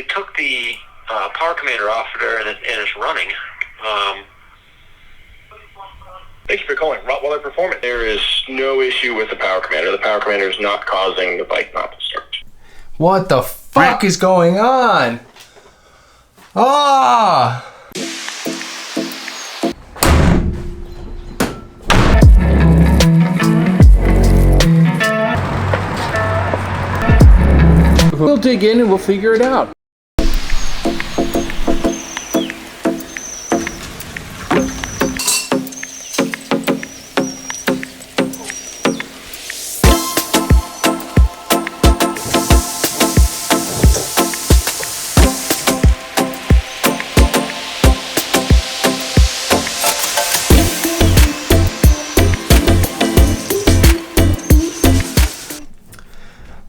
They took the power commander off of there, and it's running. Thank you for calling Rottweiler Performance. There is no issue with the power commander. The power commander is not causing the bike not to start. What the fuck is going on? Ah! We'll dig in and we'll figure it out.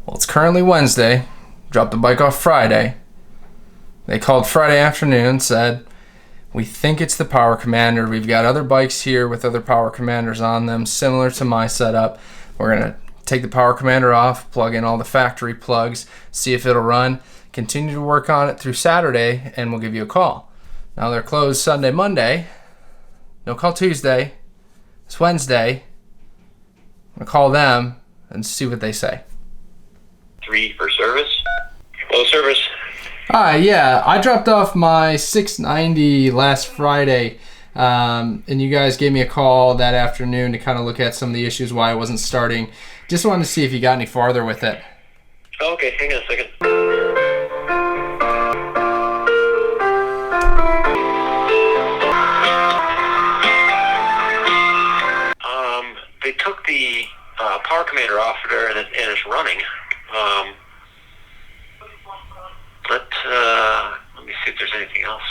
Well, it's currently Wednesday. Dropped the bike off Friday. They called Friday afternoon, said, we think it's the power commander. We've got other bikes here with other power commanders on them, similar to my setup. We're gonna take the power commander off, plug in all the factory plugs, see if it'll run, continue to work on it through Saturday, and we'll give you a call. Now they're closed Sunday, Monday. No call Tuesday. It's Wednesday. I'm gonna call them and see what they say. 3 for service. Hello, service. Hi, yeah, I dropped off my 690 last Friday, and you guys gave me a call that afternoon to kind of look at some of the issues why I wasn't starting. Just wanted to see if you got any farther with it. Oh, okay, hang on a second. They took the power commander off of there, and it's running. Let me see if there's anything else.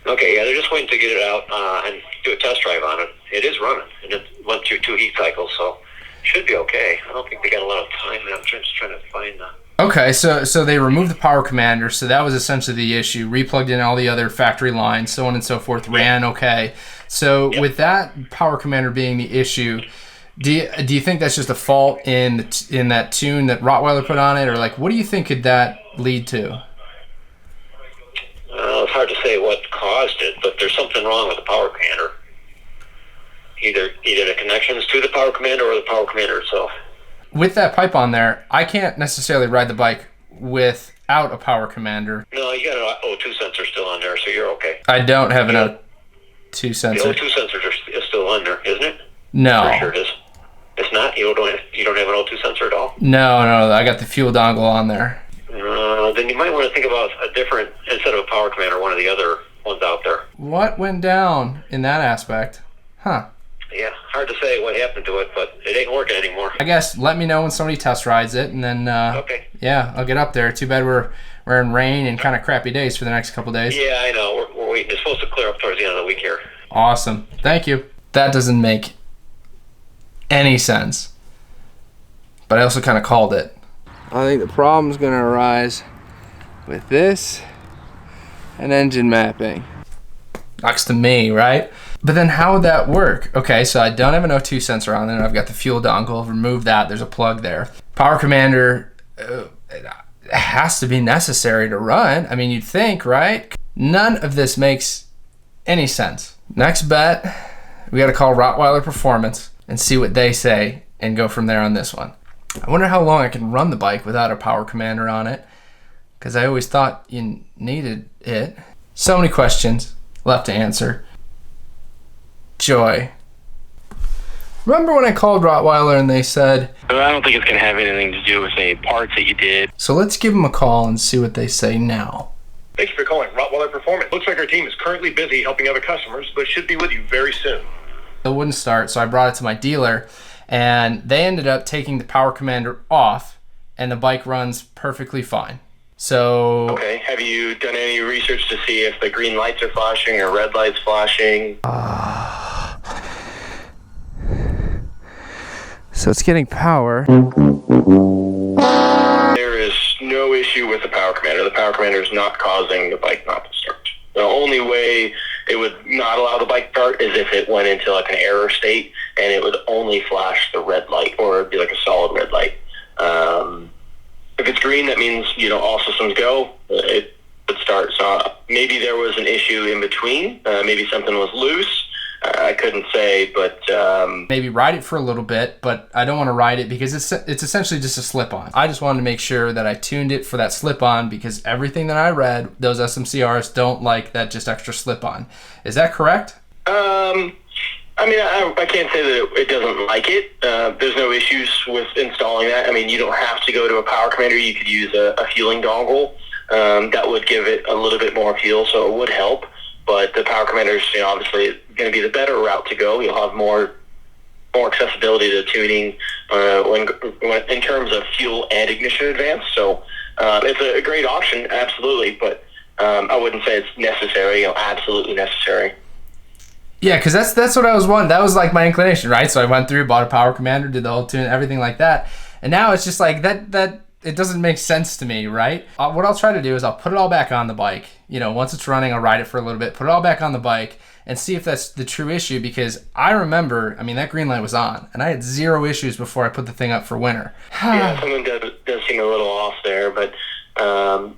Okay, yeah, they're just waiting to get it out and do a test drive on it. It is running, and it went through 2 heat cycles, so should be okay. I don't think they got a lot of time. I'm just trying to find the... Okay, so they removed the power commander, so that was essentially the issue. Replugged in all the other factory lines, so on and so forth, ran okay. So with that power commander being the issue, do you think that's just a fault in that tune that Rottweiler put on it, or like what do you think could that lead to? It's hard to say what caused it, but there's something wrong with the power commander. Either the connections to the power commander or the power commander itself. With that pipe on there, I can't necessarily ride the bike without a power commander. No, you got an O2 sensor still on there, so you're okay. I don't have an O2 sensor. The O2 sensor is still on there, isn't it? No. Pretty sure it is. It's not? You don't have an O2 sensor at all? No, I got the fuel dongle on there. Then you might want to think about a different, instead of a power commander, one of the other ones out there. What went down in that aspect? Huh. Yeah, hard to say what happened to it, but it ain't working anymore. I guess let me know when somebody test rides it, and then okay. Yeah, I'll get up there. Too bad we're in rain and kind of crappy days for the next couple days. Yeah, I know. We're waiting. It's supposed to clear up towards the end of the week here. Awesome. Thank you. That doesn't make any sense, but I also kind of called it. I think the problem's going to arise with this and engine mapping. Knocks to me, right? But then how would that work? Okay, so I don't have an O2 sensor on there. I've got the fuel dongle. Remove that. There's a plug there. Power commander it has to be necessary to run. I mean, you'd think, right? None of this makes any sense. Next bet, we got to call Rottweiler Performance and see what they say and go from there on this one. I wonder how long I can run the bike without a power commander on it, because I always thought you needed it. So many questions left to answer. Joy. Remember when I called Rottweiler and they said, I don't think it's going to have anything to do with any parts that you did. So let's give them a call and see what they say now. Thank you for calling Rottweiler Performance. Looks like our team is currently busy helping other customers, but should be with you very soon. It wouldn't start, so I brought it to my dealer, and they ended up taking the power commander off, and the bike runs perfectly fine. So... Okay, have you done any research to see if the green lights are flashing or red lights flashing? So it's getting power. There is no issue with the power commander. The power commander is not causing the bike not to start. The only way it would not allow the bike to start is if it went into like an error state and it would only flash the red light, or it'd be like a solid red light. If it's green, that means, all systems go. maybe there was an issue in between. Maybe something was loose. I couldn't say, but maybe ride it for a little bit, but I don't want to ride it because it's essentially just a slip-on. I just wanted to make sure that I tuned it for that slip-on because everything that I read, those SMC Rs don't like that just extra slip-on. Is that correct? I mean, I can't say that it doesn't like it. There's no issues with installing that. I mean, you don't have to go to a power commander. You could use a fueling dongle. That would give it a little bit more fuel, so it would help. But the power commander is, obviously going to be the better route to go. You'll have more accessibility to tuning when in terms of fuel and ignition advance. So it's a great option, absolutely. But I wouldn't say it's necessary. Absolutely necessary. Yeah, because that's what I was wanting. That was like my inclination, right? So I went through, bought a power commander, did the whole tune, everything like that. And now it's just like that it doesn't make sense to me, right? What I'll try to do is I'll put it all back on the bike. Once it's running, I'll ride it for a little bit, put it all back on the bike and see if that's the true issue, because I remember, that green light was on and I had zero issues before I put the thing up for winter. Yeah, something does seem a little off there, but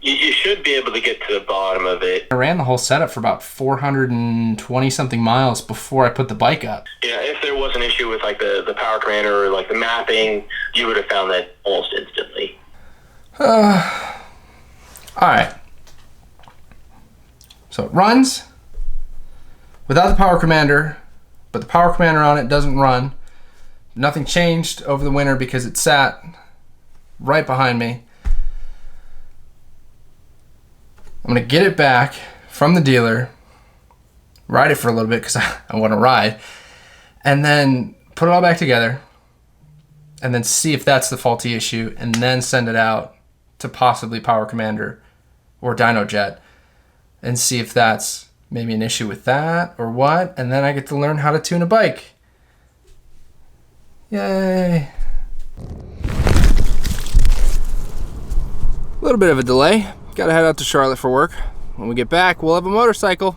you should be able to get to the bottom of it. I ran the whole setup for about 420 something miles before I put the bike up. Yeah, if there was an issue with like the power commander or like the mapping, you would have found that almost instantly. All right. So it runs without the power commander, but the power commander on it doesn't run. Nothing changed over the winter because it sat right behind me. I'm gonna get it back from the dealer, ride it for a little bit because I want to ride, and then put it all back together and then see if that's the faulty issue and then send it out to possibly Power Commander or DynoJet and see if that's maybe an issue with that or what, and then I get to learn how to tune a bike. Yay. A little bit of a delay. Gotta head out to Charlotte for work. When we get back, we'll have a motorcycle.